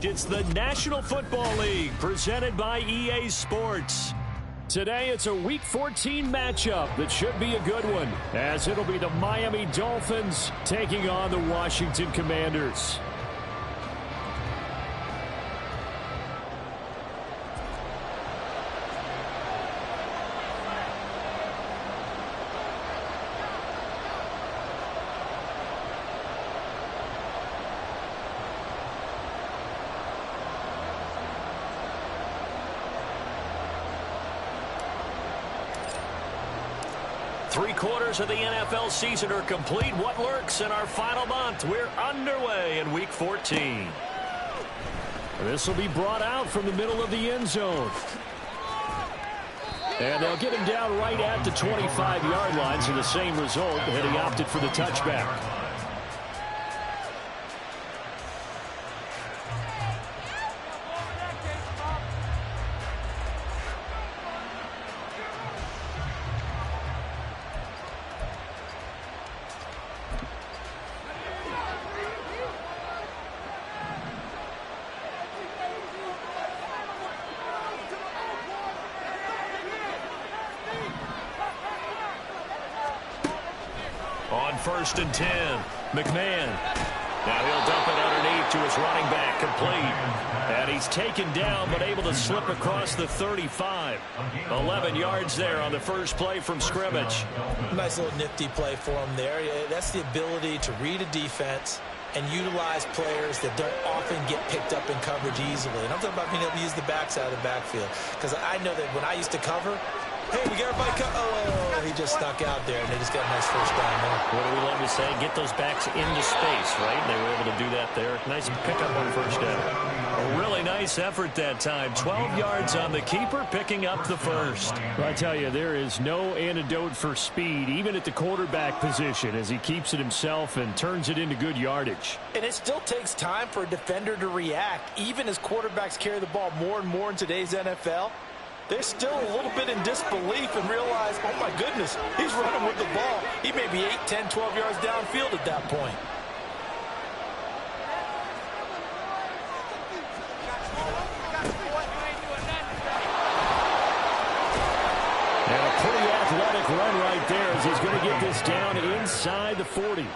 It's the National Football League presented by EA Sports. Today, it's a Week 14 matchup that should be a good one, as it'll be the Miami Dolphins taking on the Washington Commanders. Three-quarters of the NFL season are complete. What lurks in our final month? We're underway in Week 14. This will be brought out from the middle of the end zone. And they'll get him down right at the 25-yard line, so the same result, and he opted for the touchback. On 1st and 10, McMahon. Now he'll dump it underneath to his running back, complete. And he's taken down, but able to slip across the 35. 11 yards there on the first play from scrimmage. Nice little nifty play for him there. That's the ability to read a defense and utilize players that don't often get picked up in coverage easily. And I'm talking about being able to use the backs out of the backfield. Because I know that when I used to cover, hey, we got everybody oh, he just stuck out there, and they just got a nice first down there. What do we love to say? Get those backs into space, right? They were able to do that there. Nice pickup on first down. A really nice effort that time. 12 yards on the keeper, picking up the first. Well, I tell you, there is no antidote for speed, even at the quarterback position, as he keeps it himself and turns it into good yardage. And it still takes time for a defender to react, even as quarterbacks carry the ball more and more in today's NFL. They're still a little bit in disbelief and realize, oh, my goodness, he's running with the ball. He may be 8, 10, 12 yards downfield at that point. And a pretty athletic run right there as he's going to get this down inside the 40.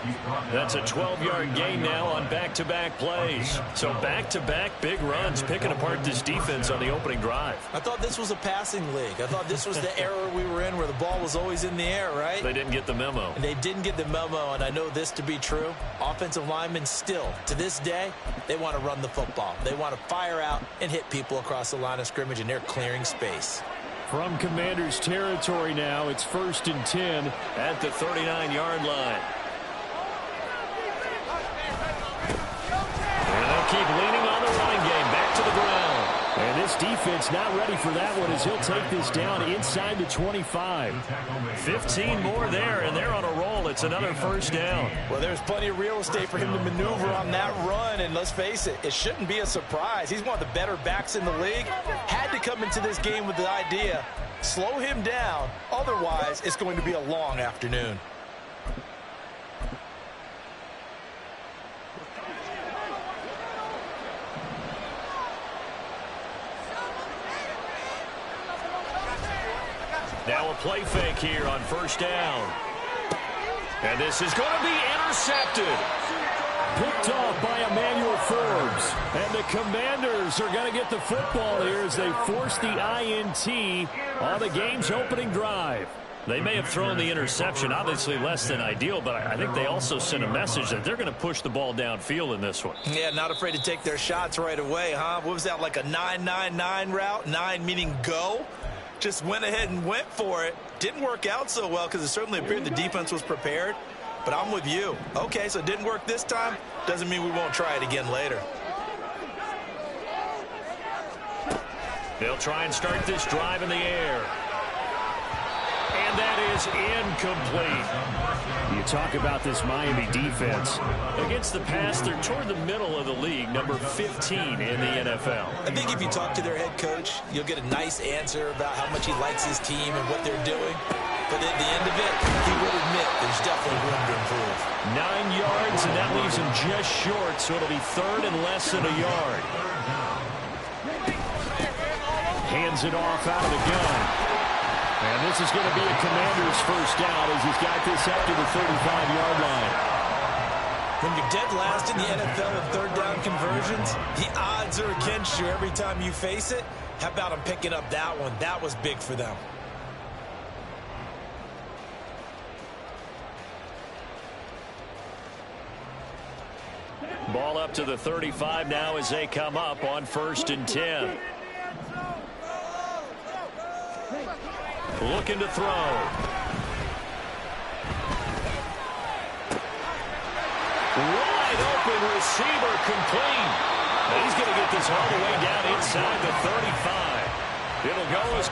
That's a 12-yard gain now on back-to-back plays. So back-to-back big runs picking apart this defense on the opening drive. I thought this was a passing league. I thought this was the era we were in where the ball was always in the air, right? They didn't get the memo. And they didn't get the memo, and I know this to be true. Offensive linemen still, to this day, they want to run the football. They want to fire out and hit people across the line of scrimmage, and they're clearing space. From Commanders territory now, it's 1st and 10 at the 39-yard line. And they'll keep leaning on the running game, back to the ground. And this defense not ready for that one as he'll take this down inside the 25. 15 more there, and they're on a roll. It's another first down. Well, there's plenty of real estate for him to maneuver on that run, and let's face it, it shouldn't be a surprise. He's one of the better backs in the league. Had to come into this game with the idea, slow him down, otherwise it's going to be a long afternoon. Now a play fake here on first down. And this is going to be intercepted. Picked off by Emmanuel Forbes. And the Commanders are going to get the football here as they force the INT on the game's opening drive. They may have thrown the interception, obviously less than ideal, but I think they also sent a message that they're going to push the ball downfield in this one. Yeah, not afraid to take their shots right away, huh? What was that, like a 9-9-9 route? 9 meaning go? Just went ahead and went for it. Didn't work out so well because it certainly appeared the defense was prepared. But I'm with you. Okay, so it didn't work this time. Doesn't mean we won't try it again later. They'll try and start this drive in the air. And that is incomplete. You talk about this Miami defense. Against the pass, they're toward the middle of the league, number 15 in the NFL. I think if you talk to their head coach, you'll get a nice answer about how much he likes his team and what they're doing. but at the end of it, he would admit there's definitely room to improve. 9 yards, and that leaves him just short, so it'll be third and less than a yard. Hands it off out of the gun. And this is going to be a Commander's first down as he's got this up to the 35-yard line. When you're dead last in the NFL in third down conversions, the odds are against you every time you face it. How about him picking up that one? That was big for them. Ball up to the 35 now as they come up on 1st and 10. Looking to throw. Wide open receiver complete. And he's going to get this all the way down inside the 35. It'll go as...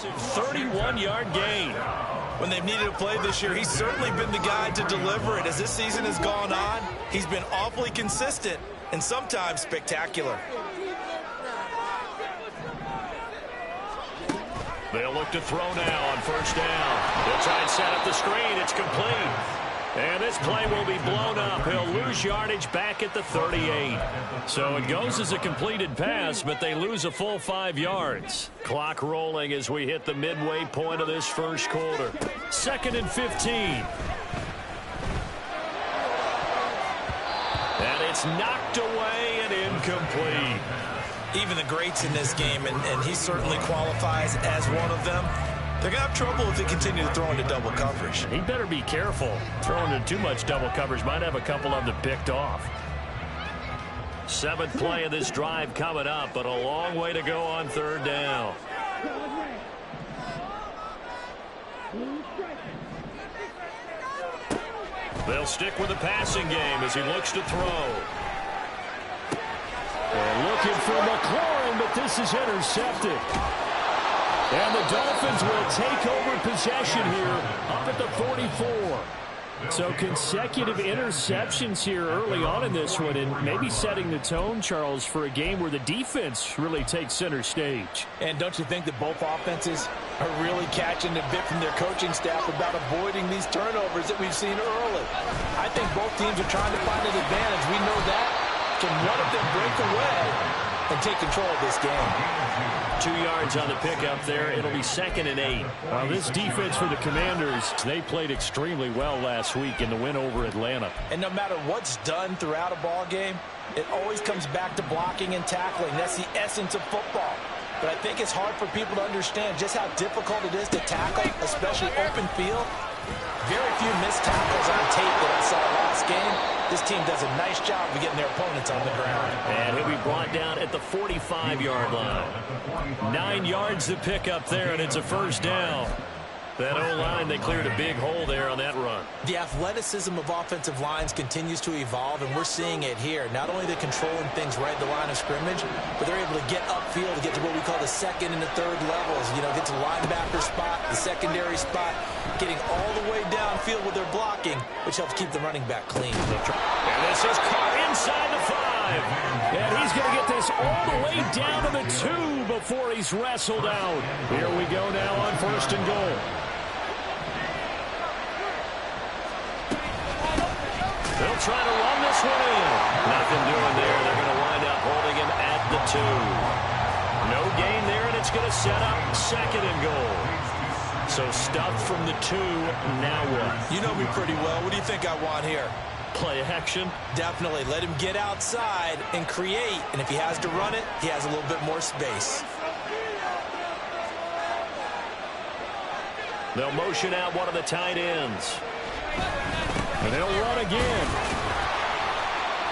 Massive 31-yard gain. When they've needed a play this year, he's certainly been the guy to deliver it. As this season has gone on, he's been awfully consistent and sometimes spectacular. They'll look to throw now on first down. They'll try and set up the screen. It's complete. And this play will be blown up. He'll lose yardage back at the 38. So it goes as a completed pass, but they lose a full 5 yards. Clock rolling as we hit the midway point of this first quarter. 2nd and 15. And it's knocked away and incomplete. Even the greats in this game, and he certainly qualifies as one of them, they're going to have trouble if they continue to throw into double coverage. He better be careful. Throwing into too much double coverage might have a couple of them picked off. 7th play of this drive coming up, but a long way to go on third down. They'll stick with the passing game as he looks to throw. And looking for McLaurin, but this is intercepted. And the Dolphins will take over possession here up at the 44. So consecutive interceptions here early on in this one, and maybe setting the tone, Charles, for a game where the defense really takes center stage. And don't you think that both offenses are really catching a bit from their coaching staff about avoiding these turnovers that we've seen early? I think both teams are trying to find an advantage. We know that. Can one of them break away? and take control of this game. 2 yards on the pickup there. It'll be 2nd and 8. Well, this defense for the Commanders, they played extremely well last week in the win over Atlanta. And no matter what's done throughout a ball game, it always comes back to blocking and tackling. That's the essence of football. But I think it's hard for people to understand just how difficult it is to tackle, especially open field. Very few missed tackles on tape that I saw last game. This team does a nice job of getting their opponents on the ground. And he'll be brought down at the 45-yard line. 9 yards to pick up there, and it's a 1st down. That O-line, they cleared a big hole there on that run. The athleticism of offensive lines continues to evolve, and we're seeing it here. Not only they're controlling things right at the line of scrimmage, but they're able to get upfield to get to what we call the 2nd and the 3rd levels. You know, get to the linebacker spot, the secondary spot, getting all the way downfield with their blocking, which helps keep the running back clean. And this is caught inside the 5. And he's going to get this all the way down to the 2 before he's wrestled out. Here we go now on 1st and goal. They'll try to run this one in. Nothing doing there. They're going to wind up holding him at the 2. No gain there, and it's going to set up 2nd and goal. So stuffed from the 2. Now what? You know me pretty well. What do you think I want here? Play action? Definitely. Let him get outside and create. And if he has to run it, he has a little bit more space. They'll motion out one of the tight ends. And they'll run again.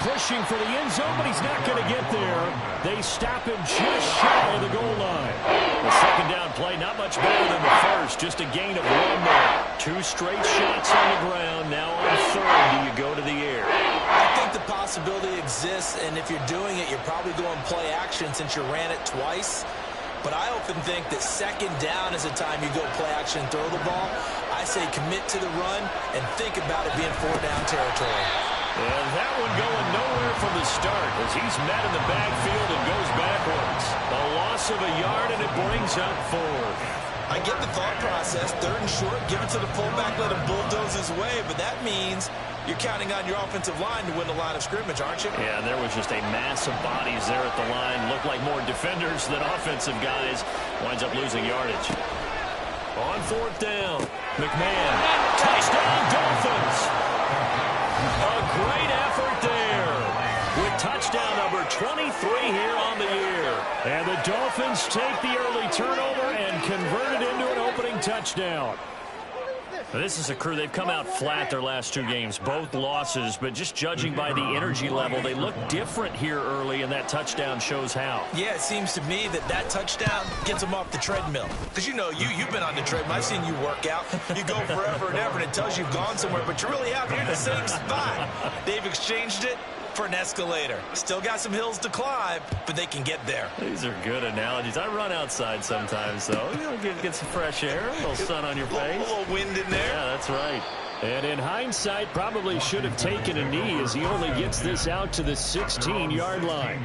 Pushing for the end zone, but he's not going to get there. They stop him just shy of the goal line. The 2nd down play, not much better than the first. Just a gain of 1 there. 2 straight shots on the ground. Now on 3rd, do you go to the air? I think the possibility exists, and if you're doing it, you're probably going play action since you ran it twice. But I often think that 2nd down is the time you go play action and throw the ball. I say commit to the run and think about it being 4-down territory. And that one going nowhere from the start as he's met in the backfield and goes backwards. A loss of a yard, and it brings up 4th. I get the thought process. 3rd and short, give it to the fullback, let him bulldoze his way. But that means you're counting on your offensive line to win the line of scrimmage, aren't you? Yeah, there was just a mass of bodies there at the line. Looked like more defenders than offensive guys. Winds up losing yardage. On 4th down, McMahon. Touchdown, Dolphins. A great effort there. With touchdown number 23 here on the year. And the Dolphins take the early turnover and convert it into an opening touchdown. This is a crew, they've come out flat their last 2 games, both losses, but just judging by the energy level, they look different here early, and that touchdown shows how. Yeah, it seems to me that touchdown gets them off the treadmill. Because you know, you've been on the treadmill. I've seen you work out. You go forever and ever, and it tells you you've gone somewhere, but you really haven't. You're in the same spot. They've exchanged it for an escalator. Still got some hills to climb, but they can get there. These are good analogies. I run outside sometimes, though. You know, get some fresh air, a little sun on your face. A little wind in there. Yeah, that's right. And in hindsight, probably should have taken a knee as he only gets this out to the 16-yard line.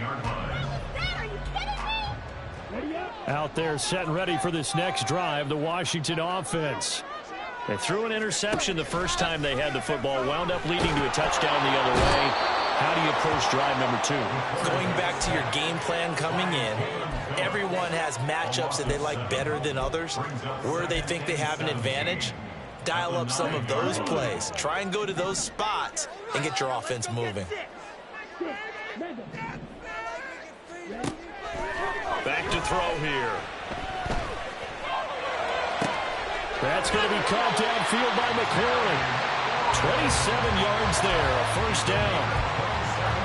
Out there set and ready for this next drive, the Washington offense. They threw an interception the first time they had the football, wound up leading to a touchdown the other way. How do you approach drive number 2? Going back to your game plan coming in, everyone has matchups that they like better than others. Where they think they have an advantage, dial up some of those plays. Try and go to those spots and get your offense moving. Back to throw here. That's going to be caught downfield by McLaurin. 27 yards there, a 1st down.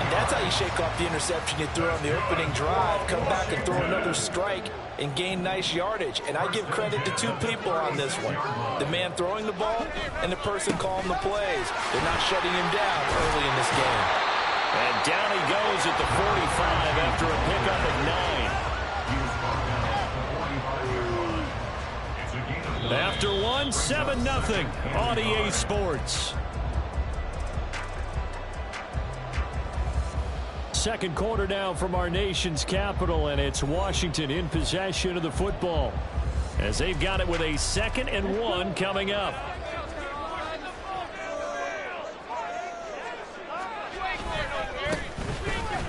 And that's how you shake off the interception you threw on the opening drive. Come back and throw another strike and gain nice yardage. And I give credit to 2 people on this one. The man throwing the ball and the person calling the plays. They're not shutting him down early in this game. And down he goes at the 45 after a pickup of 9. After 1, 7-0 on EA Sports. Second quarter now from our nation's capital, and it's Washington in possession of the football as they've got it with a 2nd and 1 coming up.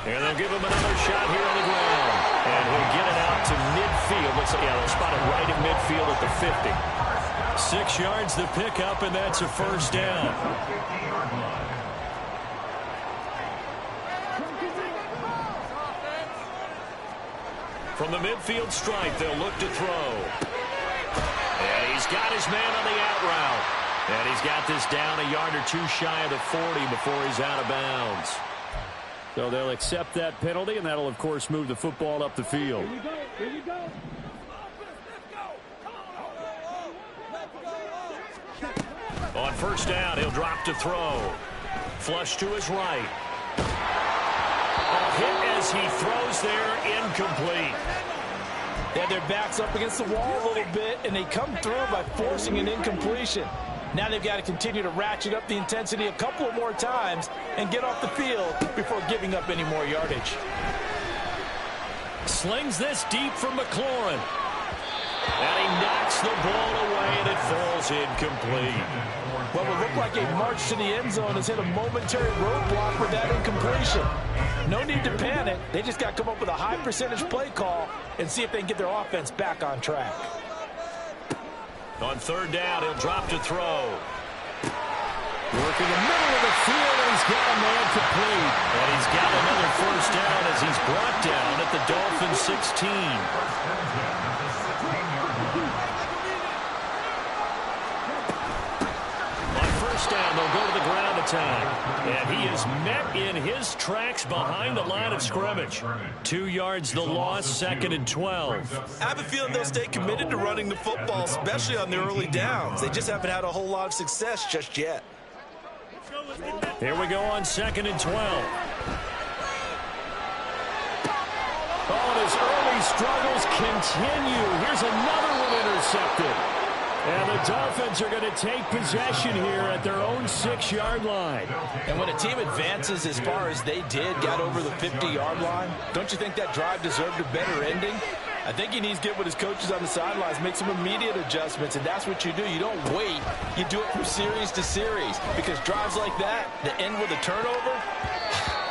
And they'll give him another shot here on the ground. looks like, yeah, they'll spot it right in midfield at the 50. 6 yards to pick up, and that's a first down. From the midfield stripe, they'll look to throw. And he's got his man on the out route. And he's got this down a yard or two shy of the 40 before he's out of bounds. So they'll accept that penalty, and that'll, of course, move the football up the field. Here you go. On first down, he'll drop to throw. Flush to his right. A hit as he throws there, incomplete. Yeah, their back's up against the wall a little bit, and they come through by forcing an incompletion. Now they've got to continue to ratchet up the intensity a couple of more times and get off the field before giving up any more yardage. Slings this deep from McLaurin. And he knocks the ball away, and it falls incomplete. What would look like a march to the end zone has hit a momentary roadblock with that incompletion. No need to panic. They just got to come up with a high percentage play call and see if they can get their offense back on track. On third down, he'll drop to throw. Working the middle of the field, and he's got a man complete. And he's got another first down as he's brought down at the Dolphins 16. Down, they'll go to the ground attack. And he is met in his tracks behind the line of scrimmage. 2 yards the loss, 2nd and 12. I have a feeling they'll stay committed to running the football, especially on their early downs. They just haven't had a whole lot of success just yet. Here we go on 2nd and 12. Oh, and his early struggles continue. Here's another one intercepted. And the Dolphins are going to take possession here at their own 6-yard line. And when a team advances as far as they did, got over the 50-yard line, don't you think that drive deserved a better ending? I think he needs to get with his coaches on the sidelines, make some immediate adjustments, and that's what you do. You don't wait. You do it from series to series, because drives like that end with a turnover,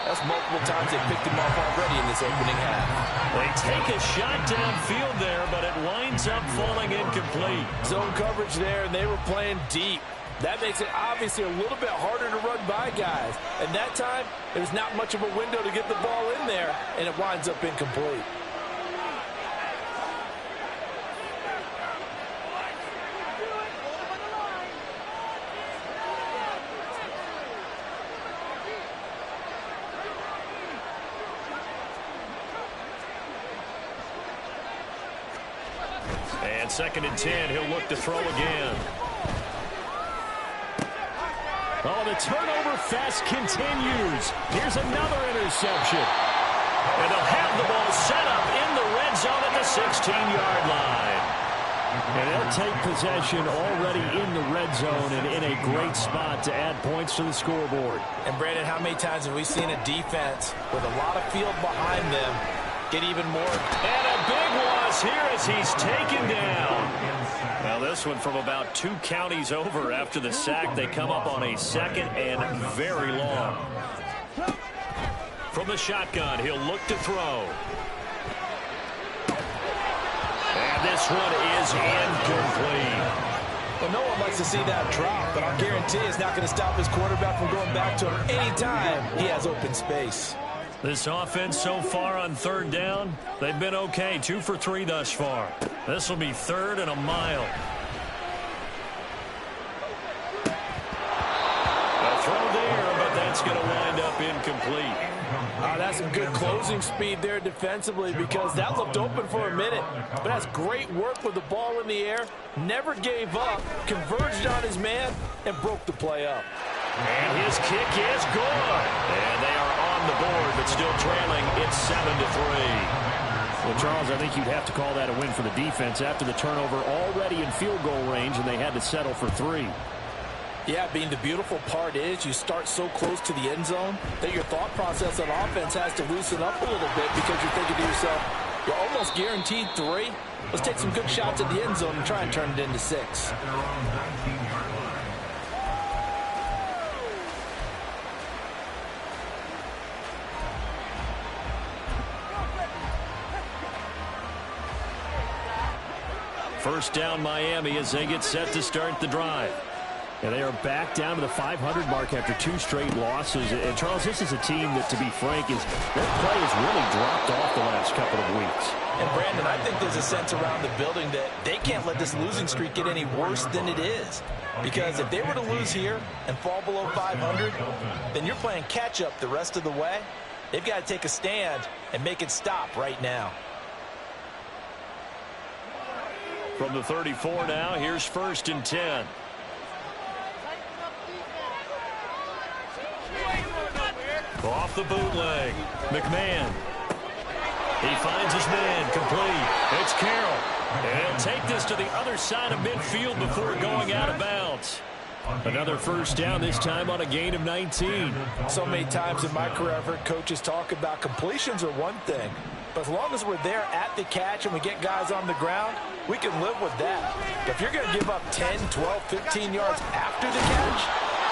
that's multiple times they picked him off already in this opening half. They take a shot downfield there, but it winds up falling incomplete. Zone coverage there, and they were playing deep. That makes it obviously a little bit harder to run by guys. And that time, there's not much of a window to get the ball in there, and it winds up incomplete. And 2nd and 10, he'll look to throw again. Oh, the turnover fest continues. Here's another interception. And they'll have the ball set up in the red zone at the 16-yard line. And they'll take possession already in the red zone and in a great spot to add points to the scoreboard. And, Brandon, how many times have we seen a defense with a lot of field behind them get even more? And a big loss here as he's taken down. Now this one from about 2 counties over after the sack. They come up on a 2nd and very long. From the shotgun, he'll look to throw. And this one is incomplete. Well, no one likes to see that drop, but I'll guarantee it's not going to stop his quarterback from going back to him anytime he has open space. This offense so far on 3rd down, they've been okay. 2 for 3 thus far. This will be 3rd and a mile. A throw there, but that's going to wind up incomplete. That's some good closing speed there defensively, because that looked open for a minute. But that's great work with the ball in the air. Never gave up, converged on his man, and broke the play up. And his kick is good. And they are on the board, but still trailing. It's 7-3. Well, Charles, I think you'd have to call that a win for the defense after the turnover already in field goal range, and they had to settle for 3. Yeah, Bean, the beautiful part is you start so close to the end zone that your thought process on offense has to loosen up a little bit, because you're thinking to yourself, you're almost guaranteed 3. Let's take some good shots at the end zone and try and turn it into 6. First down Miami as they get set to start the drive. And they are back down to the 500 mark after 2 straight losses. And, Charles, this is a team that, to be frank, their play has really dropped off the last couple of weeks. And, Brandon, I think there's a sense around the building that they can't let this losing streak get any worse than it is. Because if they were to lose here and fall below 500, then you're playing catch-up the rest of the way. They've got to take a stand and make it stop right now. From the 34 now, here's 1st and 10. Off the bootleg. McMahon. He finds his man. Complete. It's Carroll. And he'll take this to the other side of midfield before going out of bounds. Another first down, this time on a gain of 19. So many times in my career, I've heard coaches talk about completions are one thing. But as long as we're there at the catch and we get guys on the ground, we can live with that. But if you're going to give up 10, 12, 15 yards after the catch,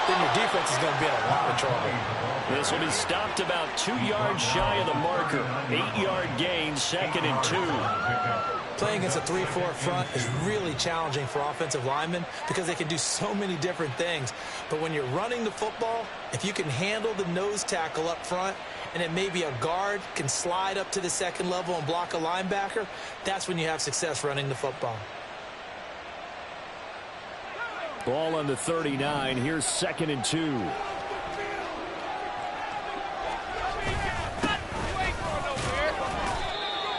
then your defense is going to be in a lot of trouble. This will be stopped about 2 yards shy of the marker. 8-yard gain, 2nd and 2. Playing against a 3-4 front is really challenging for offensive linemen because they can do so many different things. But when you're running the football, if you can handle the nose tackle up front, and then maybe a guard can slide up to the second level and block a linebacker, that's when you have success running the football. Ball on the 39. Here's 2nd and 2.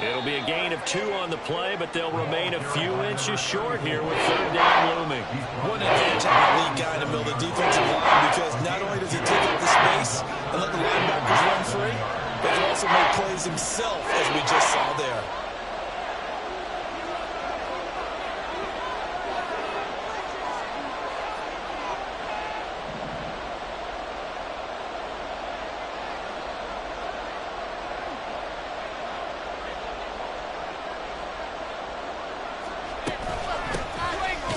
It'll be a gain of 2 on the play, but they'll remain a few inches short here with 3rd down looming. What an advantage having a lead guy in the middle of the defensive line, because not only does he take up the space and let the linebackers run free, but he also make plays himself, as we just saw there.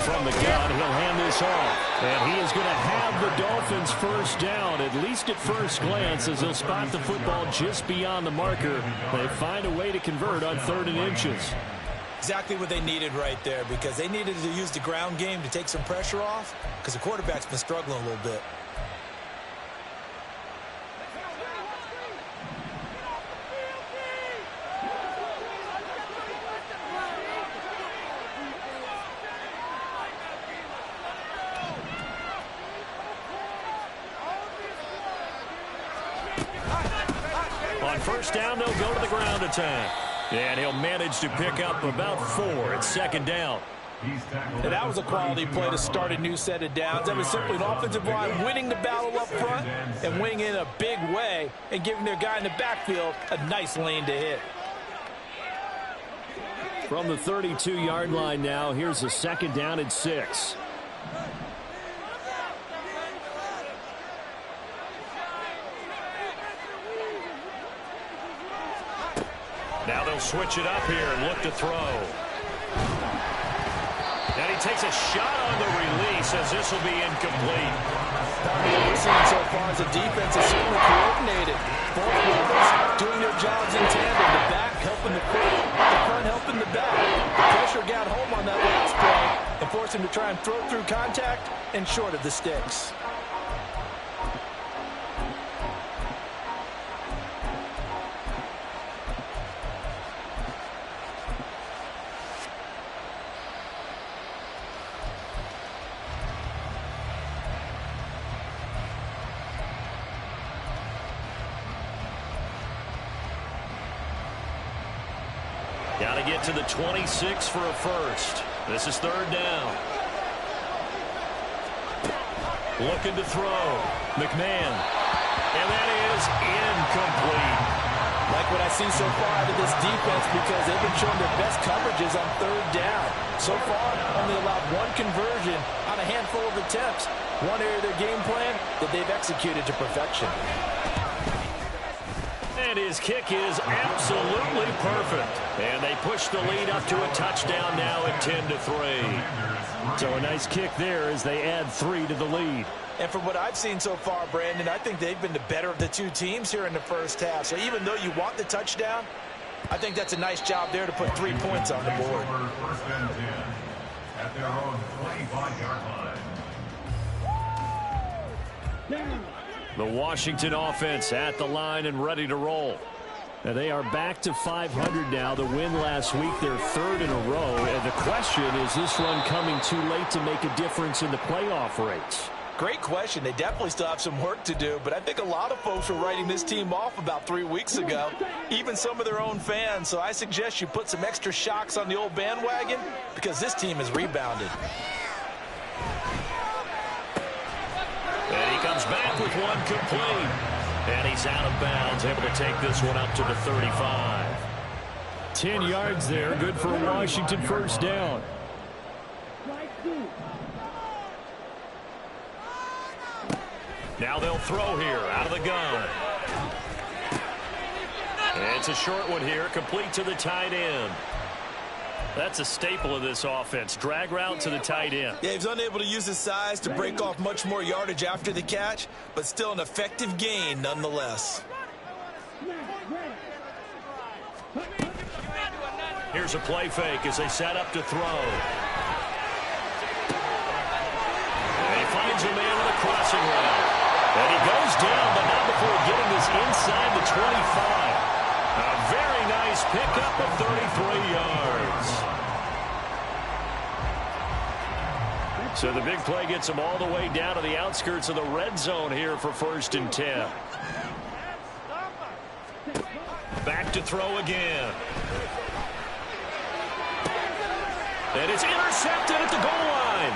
From the gun, he'll hand this off. And he is going to have the Dolphins first down, at least at first glance, as he'll spot the football just beyond the marker. They find a way to convert on 3rd and inches. Exactly what they needed right there, because they needed to use the ground game to take some pressure off, because the quarterback's been struggling a little bit. On first down, they'll go to the ground attack. And he'll manage to pick up about 4 at 2nd down. And that was a quality play to start a new set of downs. That was simply an offensive line winning the battle up front and winning in a big way and giving their guy in the backfield a nice lane to hit. From the 32-yard line now, here's a 2nd down and 6. Now they'll switch it up here and look to throw. And he takes a shot on the release as this will be incomplete. What we're seeing so far is the defense is certainly coordinated. Both levels doing their jobs in tandem. The back helping the front helping the back. The pressure got home on that last play and forced him to try and throw through contact and short of the sticks. Got to get to the 26 for a first. This is 3rd down. Looking to throw. McMahon. And that is incomplete. Like what I see so far out of this defense, because they've been showing their best coverages on 3rd down. So far, only allowed 1 conversion on a handful of attempts. One area of their game plan that they've executed to perfection. And his kick is absolutely perfect. And they push the lead up to a touchdown now at 10-3. So a nice kick there as they add 3 to the lead. And from what I've seen so far, Brandon, I think they've been the better of the two teams here in the first half. So even though you want the touchdown, I think that's a nice job there to put 3 points on the board. at their own 25-yard line. The Washington offense at the line and ready to roll. And they are back to 500 now. The win last week, their third in a row. And the question, is this run coming too late to make a difference in the playoff race? Great question. They definitely still have some work to do, but I think a lot of folks were writing this team off about 3 weeks ago, even some of their own fans. So I suggest you put some extra shocks on the old bandwagon because this team has rebounded. And he comes back with one complete. And he's out of bounds, able to take this one up to the 35. 10 yards there, good for a Washington first down. Now they'll throw here out of the gun. And it's a short one here, complete to the tight end. That's a staple of this offense. Drag route to the tight end. Yeah, he's unable to use his size to break off much more yardage after the catch, but still an effective gain nonetheless. Here's a play fake as they set up to throw. And he finds a man with a crossing route. And he goes down, but not before getting this inside the 25. A very nice pickup of 33 yards. So the big play gets him all the way down to the outskirts of the red zone here for 1st and 10. Back to throw again. And it's intercepted at the goal line.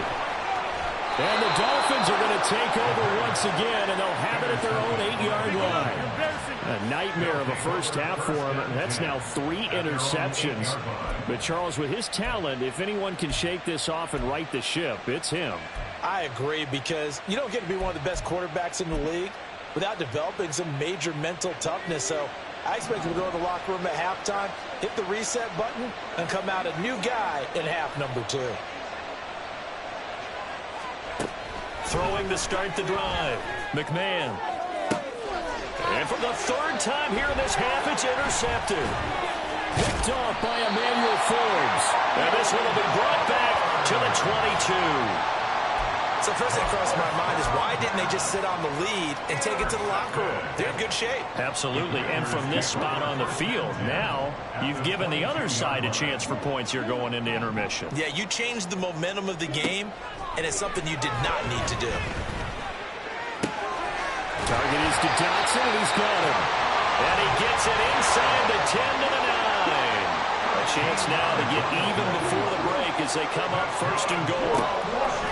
And the Dolphins are going to take over once again, and they'll have it at their own 8-yard line. A nightmare of a first half for him. That's now 3 interceptions. But, Charles, with his talent, if anyone can shake this off and right the ship, it's him. I agree, because you don't get to be one of the best quarterbacks in the league without developing some major mental toughness. So I expect him to go to the locker room at halftime, hit the reset button, and come out a new guy in half number 2. Throwing to start the drive. McMahon. And for the 3rd time here in this half, it's intercepted. Picked off by Emmanuel Forbes. And this one will be brought back to the 22. So first thing crossed my mind is, why didn't they just sit on the lead and take it to the locker room? They're in good shape. Absolutely. And from this spot on the field, now you've given the other side a chance for points here going into intermission. Yeah, you changed the momentum of the game, and it's something you did not need to do. Target is to Dotson, and he's got him. And he gets it inside the 10 to the 9. A chance now to get even before the break as they come up 1st and goal.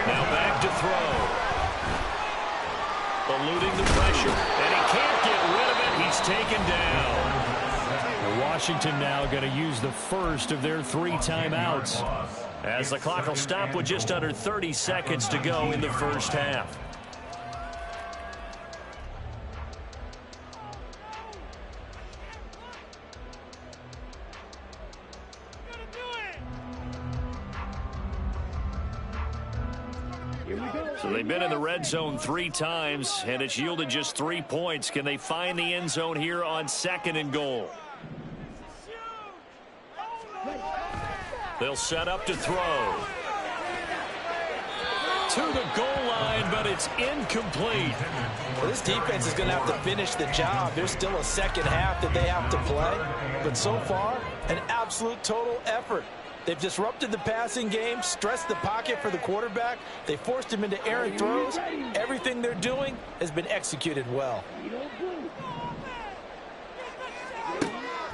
Now back to throw. Eluding the pressure. And he can't get rid of it. He's taken down. Washington now going to use the first of their 3 timeouts, as the clock will stop with just under 30 seconds to go in the first half. So they've been in the red zone 3 times, and it's yielded just 3 points. Can they find the end zone here on 2nd and goal? They'll set up to throw. To the goal line, but it's incomplete. Well, this defense is going to have to finish the job. There's still a second half that they have to play. But so far, an absolute total effort. They've disrupted the passing game, stressed the pocket for the quarterback. They forced him into errant throws. Everything they're doing has been executed well.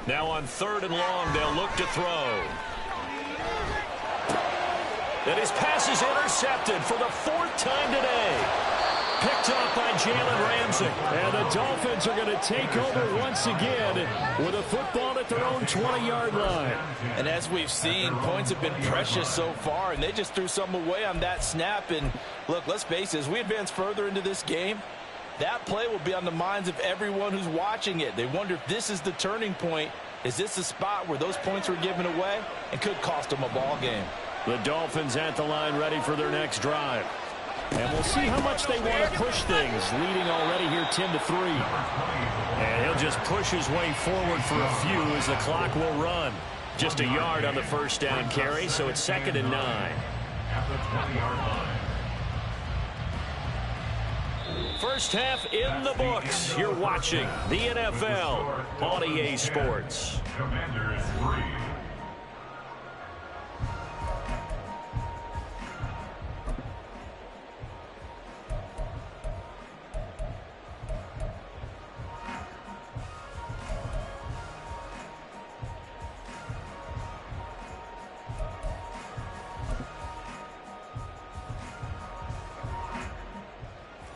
Now on 3rd and long, they'll look to throw. And his pass is intercepted for the 4th time today. Picked up by Jalen Ramsey. And the Dolphins are going to take over once again with a football at their own 20-yard line. And as we've seen, points have been precious so far, and they just threw some away on that snap. And look, let's face it, as we advance further into this game, that play will be on the minds of everyone who's watching it. They wonder if this is the turning point. Is this the spot where those points were given away and could cost them a ball game? The Dolphins at the line ready for their next drive. And we'll see how much they want to push things, leading already here 10-3. And he'll just push his way forward for a few as the clock will run. Just a yard on the first down carry, so it's 2nd and 9. the 20-yard line. First half in the books. You're watching the NFL on EA Sports. Commanders 3.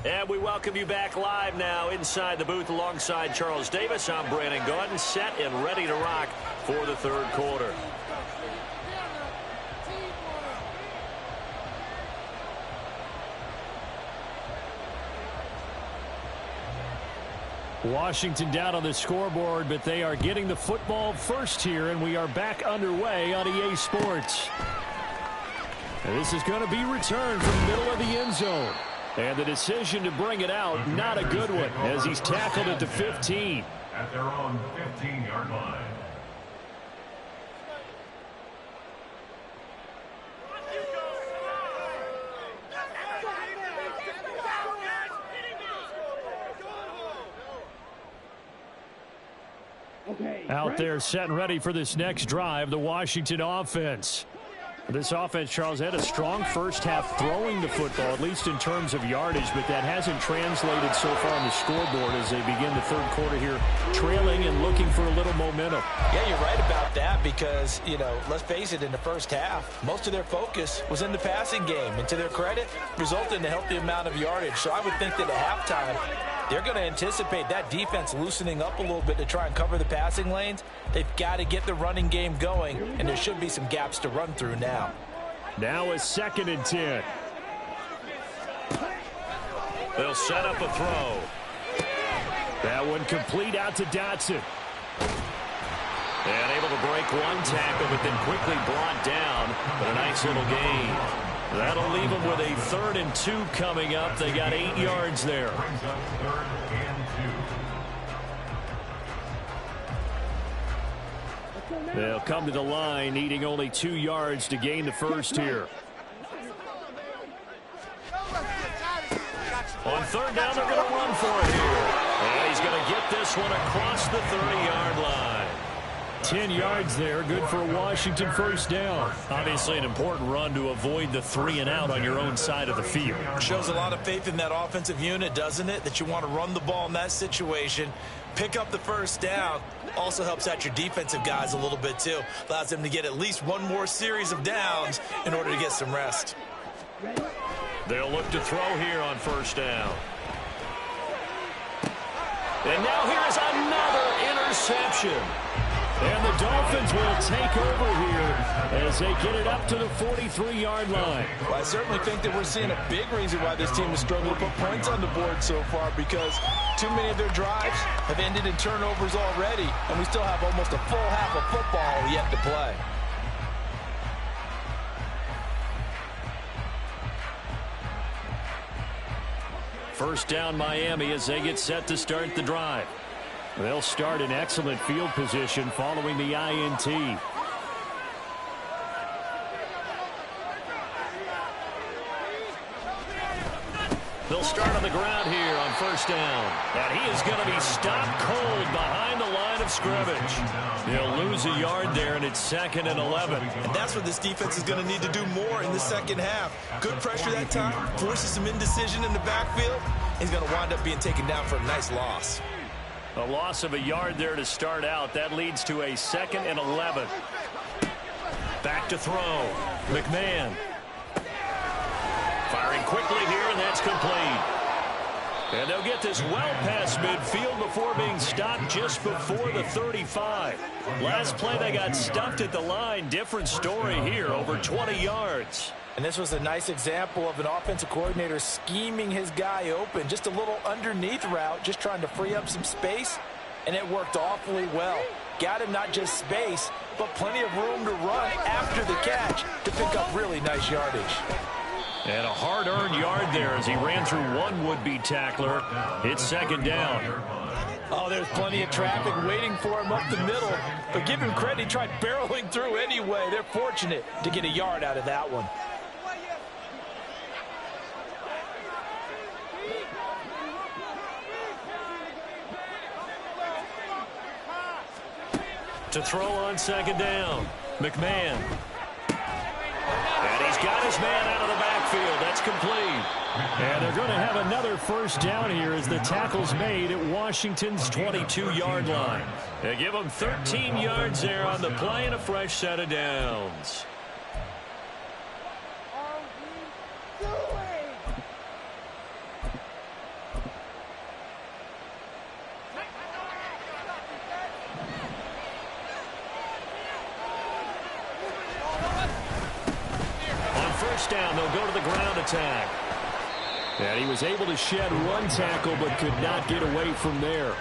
And we welcome you back live now inside the booth alongside Charles Davis. I'm Brandon Gaudin, set and ready to rock for the third quarter. Washington down on the scoreboard, but they are getting the football first here, and we are back underway on EA Sports. And this is going to be returned from the middle of the end zone. And the decision to bring it out, not a good one, as he's tackled at the 15. At their own 15-yard line. Out there set and ready for this next drive, the Washington offense. This offense, Charles, had a strong first half throwing the football, at least in terms of yardage, but that hasn't translated so far on the scoreboard as they begin the third quarter here, trailing and looking for a little momentum. Yeah, you're right about that because, let's face it, in the first half, most of their focus was in the passing game, and to their credit, resulted in a healthy amount of yardage. So I would think that at halftime, they're going to anticipate that defense loosening up a little bit to try and cover the passing lanes. They've got to get the running game going, and there should be some gaps to run through now. Now a 2nd and 10. They'll set up a throw. That one complete out to Dotson. And able to break one tackle, but then quickly brought down. But a nice little gain. That'll leave them with a 3rd and 2 coming up. They got 8 yards there. Brings up 3rd and 2. They'll come to the line, needing only 2 yards to gain the first here. On 3rd down, they're going to run for it here. And he's going to get this one across the 30-yard line. 10 yards there, good for a Washington first down. Obviously an important run to avoid the 3 and out on your own side of the field. Shows a lot of faith in that offensive unit, doesn't it? That you want to run the ball in that situation, pick up the first down. Also helps out your defensive guys a little bit too. Allows them to get at least one more series of downs in order to get some rest. They'll look to throw here on 1st down. And now here's another interception. And the Dolphins will take over here as they get it up to the 43-yard line. Well, I certainly think that we're seeing a big reason why this team is struggling to put points on the board so far, because too many of their drives have ended in turnovers already, and we still have almost a full half of football yet to play. First down Miami as they get set to start the drive. They'll start in excellent field position following the INT. They'll start on the ground here on 1st down. And he is going to be stopped cold behind the line of scrimmage. They'll lose a yard there, and it's 2nd and 11. And that's what this defense is going to need to do more in the second half. Good pressure that time, forces some indecision in the backfield. He's going to wind up being taken down for a nice loss. A loss of a yard there to start out. That leads to a 2nd and 11. Back to throw. McMahon. Firing quickly here, and that's complete. And they'll get this well past midfield before being stopped just before the 35. Last play, they got stuffed at the line. Different story here, over 20 yards. And this was a nice example of an offensive coordinator scheming his guy open. Just a little underneath route, just trying to free up some space, and it worked awfully well. Got him not just space, but plenty of room to run after the catch to pick up really nice yardage. And a hard-earned yard there as he ran through one would-be tackler. It's 2nd down. Oh, there's plenty of traffic waiting for him up the middle. But give him credit, he tried barreling through anyway. They're fortunate to get a yard out of that one. To throw on second down. McMahon. And he's got his man out of the backfield. That's complete. And they're going to have another first down here as the tackle's made at Washington's 22-yard line. They give them 13 yards there on the play and a fresh set of downs. Down, they'll go to the ground attack. And he was able to shed one tackle but could not get away from there.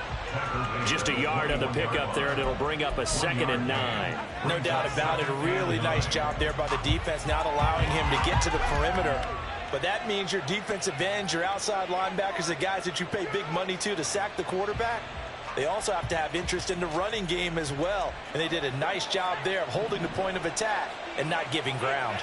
Just a yard on the pickup there, and it'll bring up a 2nd and 9. No doubt about it. A really nice job there by the defense, not allowing him to get to the perimeter. But that means your defensive ends, your outside linebackers, the guys that you pay big money to sack the quarterback, they also have to have interest in the running game as well. And they did a nice job there of holding the point of attack and not giving ground.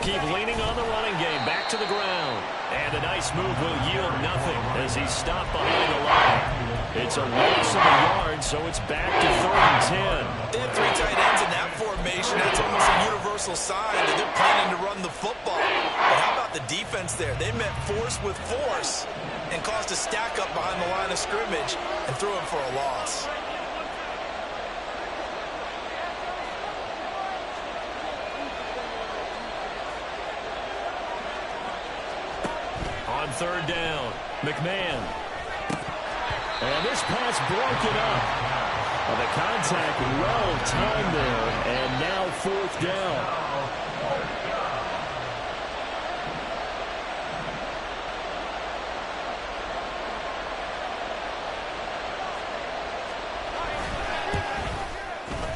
Keep leaning on the running game. Back to the ground. And a nice move will yield nothing as he's stopped behind the line. It's a loss of a yard, so it's back to 3rd and 10. They have 3 tight ends in that formation. That's almost a universal sign that they're planning to run the football. But how about the defense there? They met force with force and caused a stack up behind the line of scrimmage and threw him for a loss. On 3rd down, McMahon. And this pass broken up. Well, the contact well timed there, and now 4th down.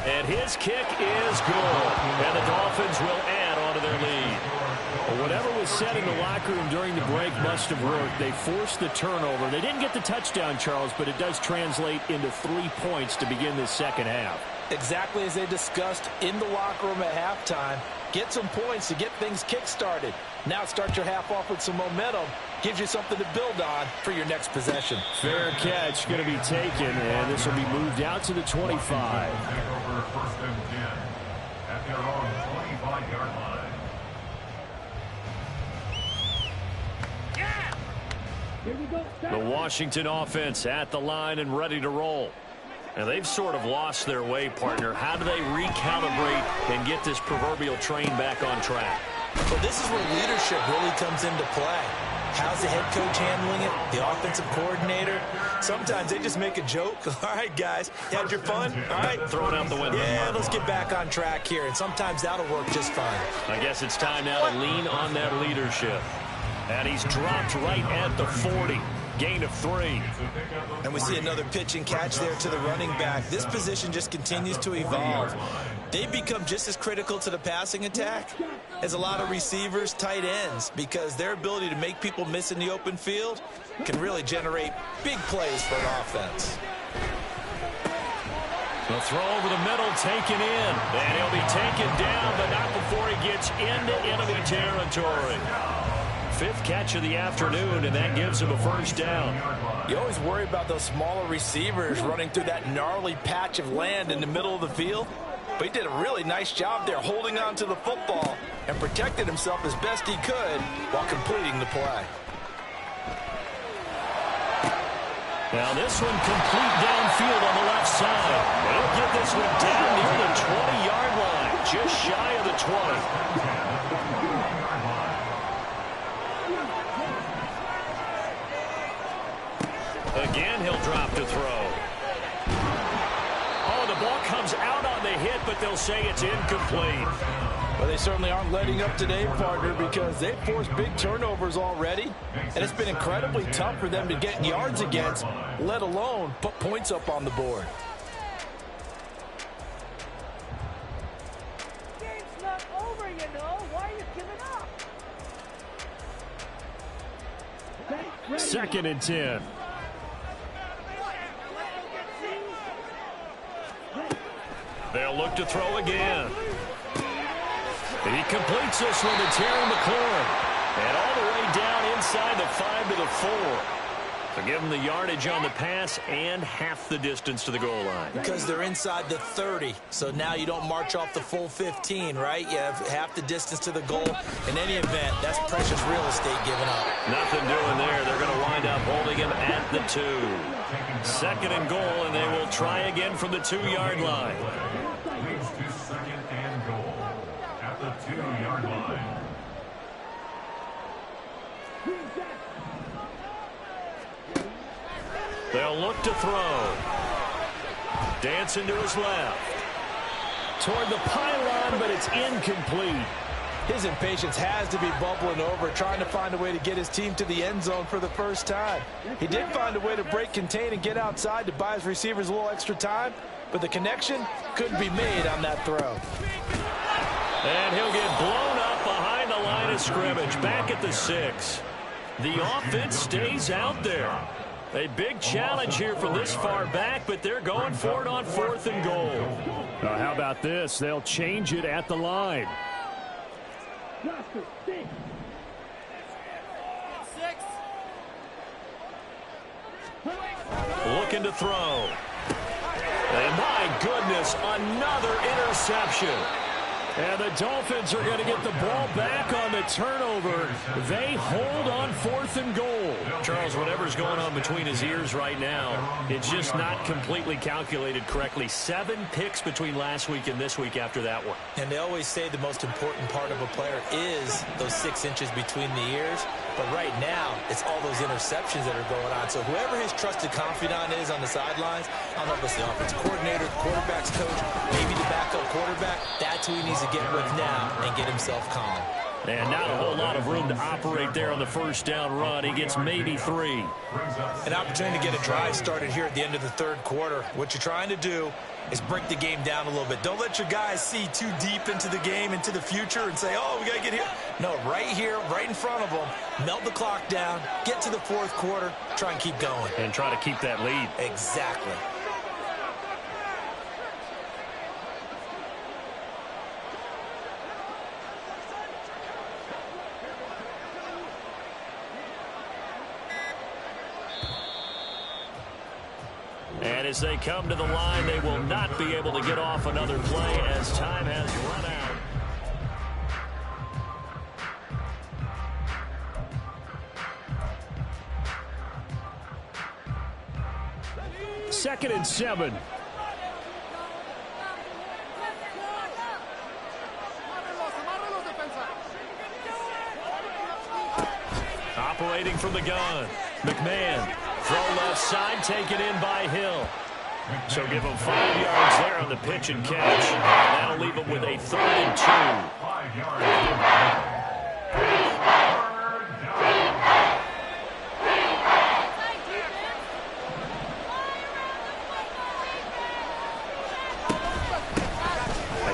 And his kick is good. And the Dolphins will add on to their lead. Well, whatever was said in the locker room during the break must have worked. They forced the turnover. They didn't get the touchdown, Charles, but it does translate into 3 points to begin this second half. Exactly as they discussed in the locker room at halftime. Get some points to get things kick-started. Now start your half off with some momentum. Gives you something to build on for your next possession. Fair catch going to be taken, and this will be moved out to the 25. Take over 1st and 10 at their own 25-yard line. The Washington offense at the line and ready to roll. And they've sort of lost their way, partner. How do they recalibrate and get this proverbial train back on track? Well, this is where leadership really comes into play. How's the head coach handling it? The offensive coordinator? Sometimes they just make a joke. All right, guys, had your fun? All right, throw it out the window. Yeah, let's get back on track here. And sometimes that'll work just fine. I guess it's time now to lean on that leadership. And he's dropped right at the 40. Gain of 3. And we see another pitch and catch there to the running back. This position just continues to evolve. They become just as critical to the passing attack as a lot of receivers, tight ends, because their ability to make people miss in the open field can really generate big plays for an offense. The throw over the middle, taken in. And he'll be taken down, but not before he gets into enemy territory. 5th catch of the afternoon, and that gives him a first down. You always worry about those smaller receivers running through that gnarly patch of land in the middle of the field. But he did a really nice job there holding on to the football and protected himself as best he could while completing the play. Now this one complete downfield on the left side. They'll get this one down near the 20-yard line, just shy of the 20. Again, he'll drop to throw. Oh, the ball comes out on the hit, but they'll say it's incomplete. Well, they certainly aren't letting up today, partner, because they've forced big turnovers already, and it's been incredibly tough for them to get yards against, let alone put points up on the board. Game's not over, you know. Why are you giving up? 2nd and 10. look to throw again. He completes this one to Terry McLaurin. And all the way down inside the 5 to the 4. So give them the yardage on the pass and half the distance to the goal line. Because they're inside the 30, so now you don't march off the full 15, right? You have half the distance to the goal. In any event, that's precious real estate given up. Nothing doing there. They're going to wind up holding him at the 2. 2nd and goal, and they will try again from the 2-yard line. Leads to 2nd and goal at the 2-yard line. They'll look to throw. Dancing to his left. Toward the pylon, but it's incomplete. His impatience has to be bubbling over, trying to find a way to get his team to the end zone for the first time. He did find a way to break contain and get outside to buy his receivers a little extra time, but the connection couldn't be made on that throw. And he'll get blown up behind the line of scrimmage, back at the 6. The offense stays out there. A big challenge here from this far back, but they're going for it on 4th and goal. How about this? They'll change it at the line. Looking to throw. And my goodness, another interception. And the Dolphins are going to get the ball back on the turnover. They hold on 4th and goal. Charles, whatever's going on between his ears right now, it's just not completely calculated correctly. 7 picks between last week and this week after that one. And they always say the most important part of a player is those 6 inches between the ears. But right now, it's all those interceptions that are going on. So whoever his trusted confidant is on the sidelines, I don't know if it's the offensive coordinator, the quarterback's coach, maybe the backup quarterback, that's who he needs to get with now and get himself calm. And not a whole lot of room to operate there on the first down run. He gets maybe 3. An opportunity to get a drive started here at the end of the 3rd quarter. What you're trying to do is break the game down a little bit. Don't let your guys see too deep into the game, into the future, and say, oh, we got to get here. No, right here, right in front of them, melt the clock down, get to the 4th quarter, try and keep going. And try to keep that lead. Exactly. And as they come to the line, they will not be able to get off another play as time has run out. Second and 7. Operating from the gun. McMahon. Throw left side, taken in by Hill. So give him 5 yards there on the pitch and catch. That'll leave him with a 3rd and 2. 5 yards.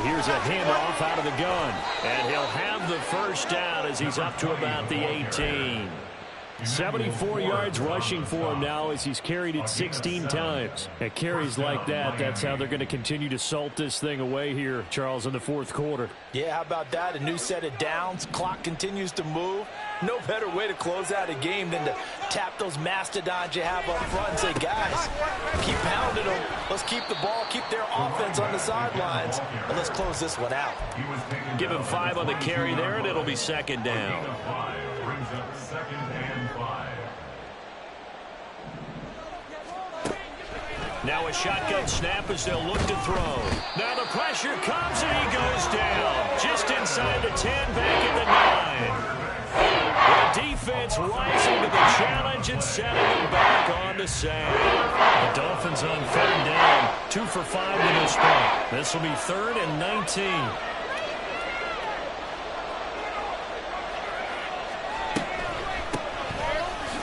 Here's a handoff out of the gun. And he'll have the first down as he's up to about the 18. 74 yards rushing for him now as he's carried it 16 times. At carries like that, that's how they're going to continue to salt this thing away here, Charles, in the 4th quarter. Yeah, how about that? A new set of downs. Clock continues to move. No better way to close out a game than to tap those mastodons you have up front and say, guys, keep pounding them. Let's keep the ball, keep their offense on the sidelines, and let's close this one out. Give him 5 on the carry there, and it'll be 2nd down. Brings up 2nd and 5. Now a shotgun snap as they'll look to throw. Now the pressure comes and he goes down. Just inside the 10, back at the 9. The defense rising to the challenge and setting him back on the sack. The Dolphins on 3rd down. 2 for 5 in this spot. This will be 3rd and 19.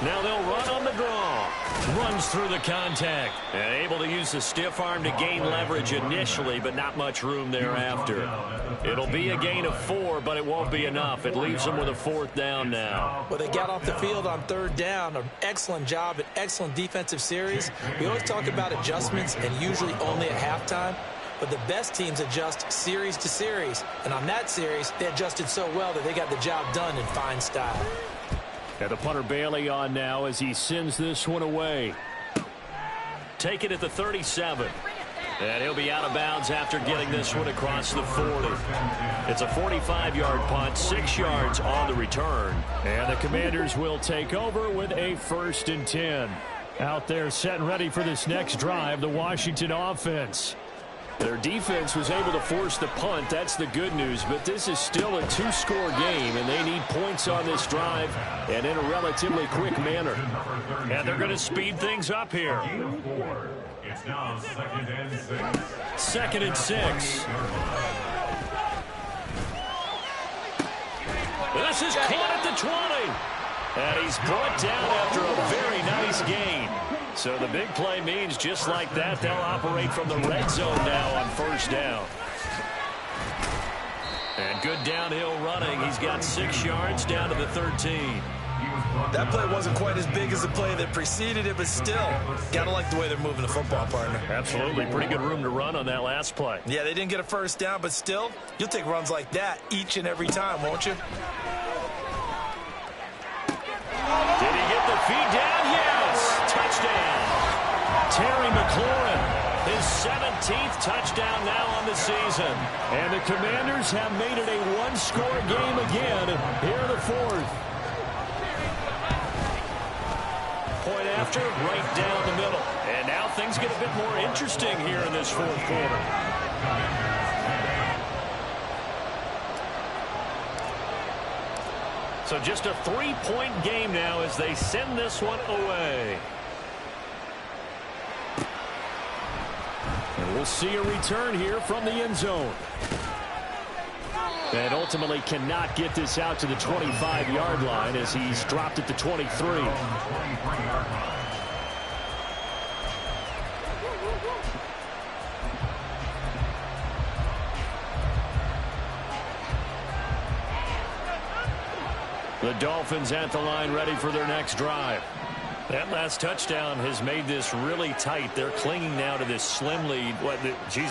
Now they'll run on the draw. Runs through the contact. And able to use the stiff arm to gain leverage initially, but not much room thereafter. It'll be a gain of 4, but it won't be enough. It leaves them with a 4th down now. Well, they got off the field on 3rd down. An excellent job, an excellent defensive series. We always talk about adjustments and usually only at halftime. but the best teams adjust series to series. And on that series, they adjusted so well that they got the job done in fine style. And the punter Bailey on now as he sends this one away. Take it at the 37. And he'll be out of bounds after getting this one across the 40. It's a 45-yard punt, 6 yards on the return. And the Commanders will take over with a 1st and 10. Out there set and ready for this next drive, the Washington offense. Their defense was able to force the punt. That's the good news. But this is still a 2-score game, and they need points on this drive and in a relatively quick manner. And they're going to speed things up here. It's now 2nd and 6. 2nd and 6. This is caught at the 20. And he's brought down after a very nice gain. So the big play means just like that, they'll operate from the red zone now on 1st down. And good downhill running. He's got 6 yards down to the 13. That play wasn't quite as big as the play that preceded it, but still, got to like the way they're moving the football, partner. Absolutely. Pretty good room to run on that last play. Yeah, they didn't get a 1st down, but still, you'll take runs like that each and every time, won't you? Did he get the feed down? Yes! Touchdown. Terry McLaurin, His 17th touchdown now on the season. and the Commanders have made it a 1-score game again here in the 4th. Point after, right down the middle. And now things get a bit more interesting here in this 4th quarter. So just a 3-point game now as they send this one away. And we'll see a return here from the end zone. And ultimately cannot get this out to the 25-yard line as he's dropped at the 23. The Dolphins at the line ready for their next drive. That last touchdown has made this really tight. They're clinging now to this slim lead.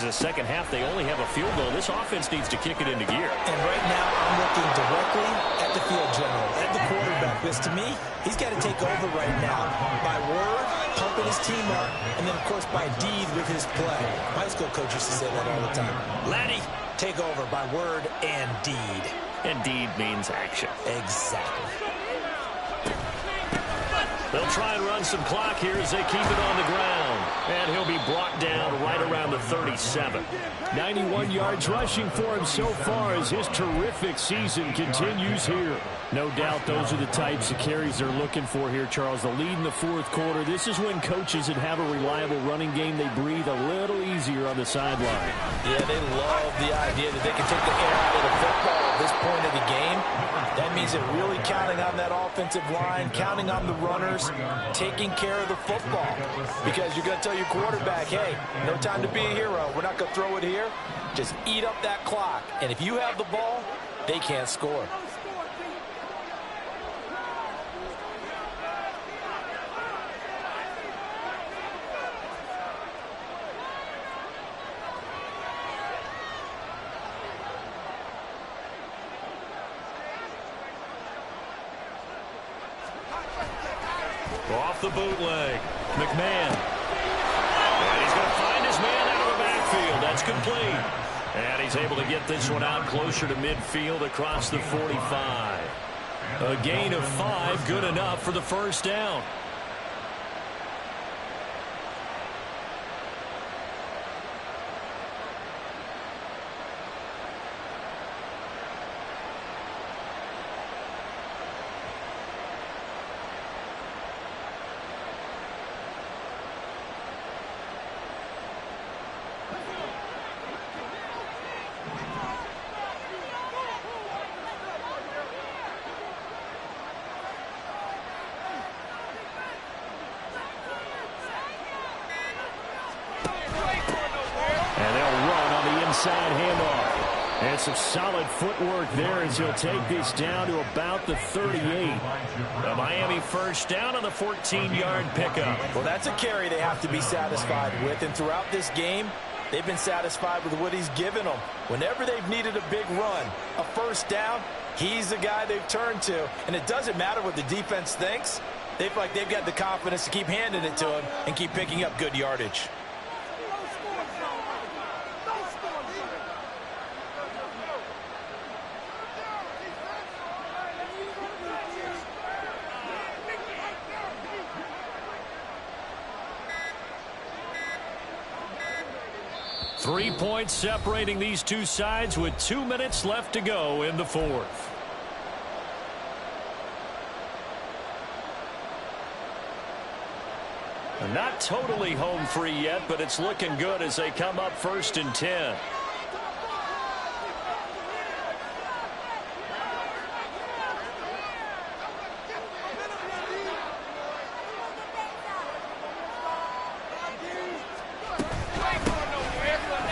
Second half, they only have a field goal. This offense needs to kick it into gear. And right now, I'm looking directly at the field general, at the quarterback. Because to me, he's got to take over right now. By word, pumping his team up, and then, of course, by deed with his play. My school coach used to say that all the time. Laddie, take over by word and deed. And deed means action. Exactly. They'll try and run some clock here as they keep it on the ground. And he'll be brought down right around the 37. 91 yards rushing for him so far as his terrific season continues here. No doubt those are the types of carries they're looking for here, Charles. The lead in the 4th quarter. This is when coaches that have a reliable running game, they breathe a little easier on the sideline. Yeah, they love the idea that they can take the air out of the football at this point of the game. That means they're really counting on that offensive line, counting on the runners, taking care of the football. Because you're going to tell your quarterback, hey, no time to be a hero. We're not going to throw it here. Just eat up that clock. And if you have the ball, they can't score. Off the bootleg. McMahon. And he's going to find his man out of the backfield. That's complete. And he's able to get this one out closer to midfield across the 45. A gain of 5, good enough for the 1st down. Inside handoff. And some solid footwork there as he'll take this down to about the 38. The Miami 1st down on the 14-yard pickup. Well, that's a carry they have to be satisfied with. And throughout this game, They've been satisfied with what he's given them. Whenever they've needed a big run, a first down, he's the guy they've turned to. And it doesn't matter what the defense thinks. They feel like they've got the confidence to keep handing it to him and keep picking up good yardage. 3 points separating these two sides with 2 minutes left to go in the fourth. Not totally home free yet, but it's looking good as they come up 1st and 10.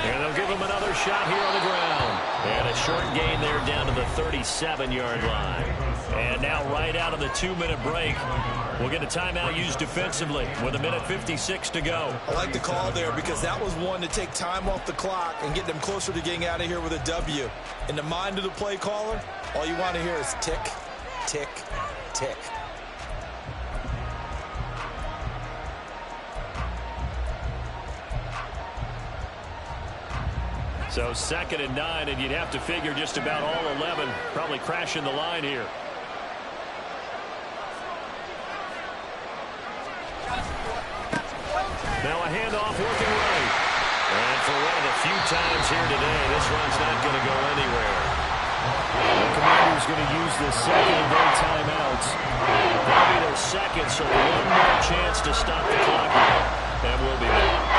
And they'll give him another shot here on the ground. And a short gain there down to the 37-yard line. And now right out of the 2-minute break, we'll get a timeout used defensively with 1:56 to go. I like the call there because that was one to take time off the clock and get them closer to getting out of here with a W. In the mind of the play caller, all you want to hear is tick, tick, tick. So 2nd and 9, and you'd have to figure just about all 11 probably crashing the line here. Now a handoff working right. And for one of the few times here today, this run's not going to go anywhere. The Commanders going to use the second of their timeouts. That'll be their second, so one more chance to stop the clock here. And we'll be back.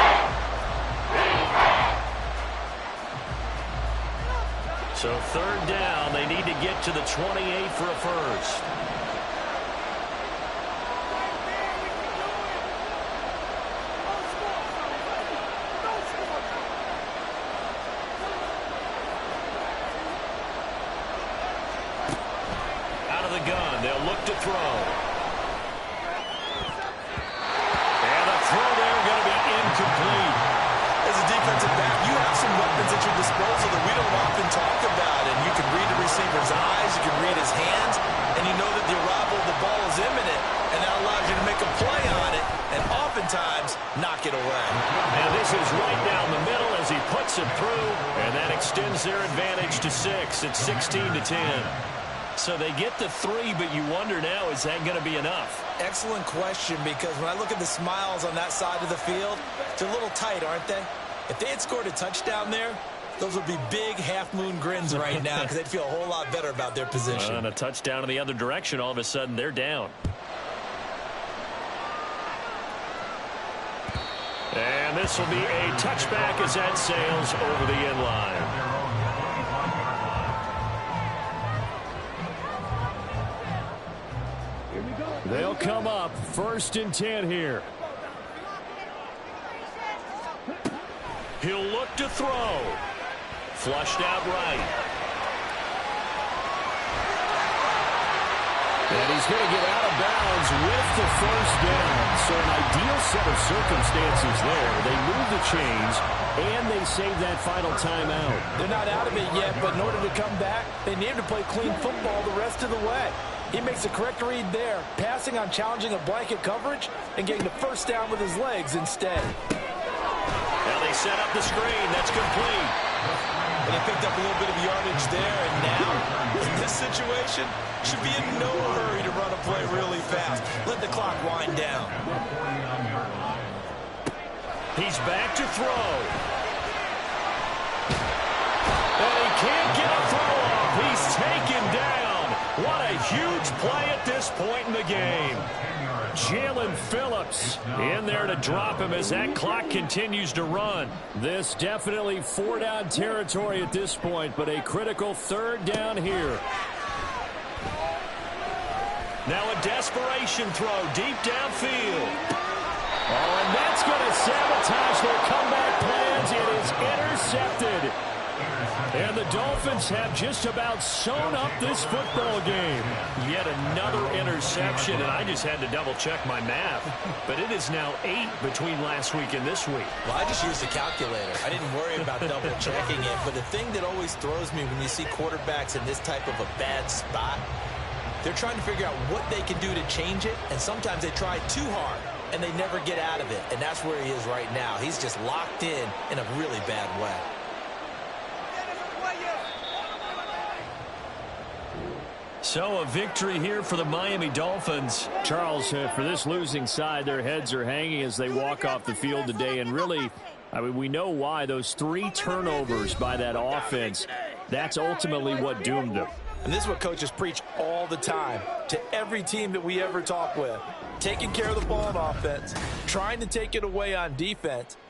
So 3rd down, they need to get to the 28 for a first. Out of the gun, they'll look to throw. And the throw there going to be incomplete. As a defensive back, you have some weapons at your disposal that we don't often talk about. And you can read the receiver's eyes, you can read his hands, and you know that the arrival of the ball is imminent, and that allows you to make a play on it and oftentimes knock it away. And this is right down the middle as he puts it through, and that extends their advantage to 6. It's 16-10. So they get the 3, but you wonder now, is that going to be enough? Excellent question, because when I look at the smiles on that side of the field, they're a little tight, aren't they? If they had scored a touchdown there, those would be big half-moon grins right now because they'd feel a whole lot better about their position. And a touchdown in the other direction, all of a sudden they're down. And this will be a touchback as that sails over the end line. They'll come up 1st and 10 here. He'll look to throw. Flushed out right. And he's going to get out of bounds with the first down. So an ideal set of circumstances there. They move the chains, and they save that final timeout. They're not out of it yet, but in order to come back, they need to play clean football the rest of the way. He makes a correct read there, passing on challenging a blanket coverage and getting the first down with his legs instead. Now they set up the screen. That's complete. And he picked up a little bit of yardage there, and now, in this situation, should be in no hurry to run a play really fast. Let the clock wind down. He's back to throw. And he can't get a throw off. He's taken down. What a huge play at this point in the game. Jalen Phillips in there to drop him as that clock continues to run. This definitely 4-down territory at this point, but a critical 3rd down here. Now a desperation throw deep downfield. Oh, and that's going to sabotage their comeback plans. It is intercepted. And the Dolphins have just about sewn up this football game. Yet another interception. interception, and I just had to double-check my math. But it is now 8 between last week and this week. Well, I just used the calculator. I didn't worry about double-checking it. But the thing that always throws me when you see quarterbacks in this type of a bad spot, they're trying to figure out what they can do to change it, and sometimes they try too hard, and they never get out of it. And that's where he is right now. He's just locked in a really bad way. So a victory here for the Miami Dolphins. Charles, for this losing side, their heads are hanging as they walk off the field today. And really, I mean, we know why. Those 3 turnovers by that offense, that's ultimately what doomed them. And this is what coaches preach all the time to every team that we ever talk with. Taking care of the ball on offense, trying to take it away on defense,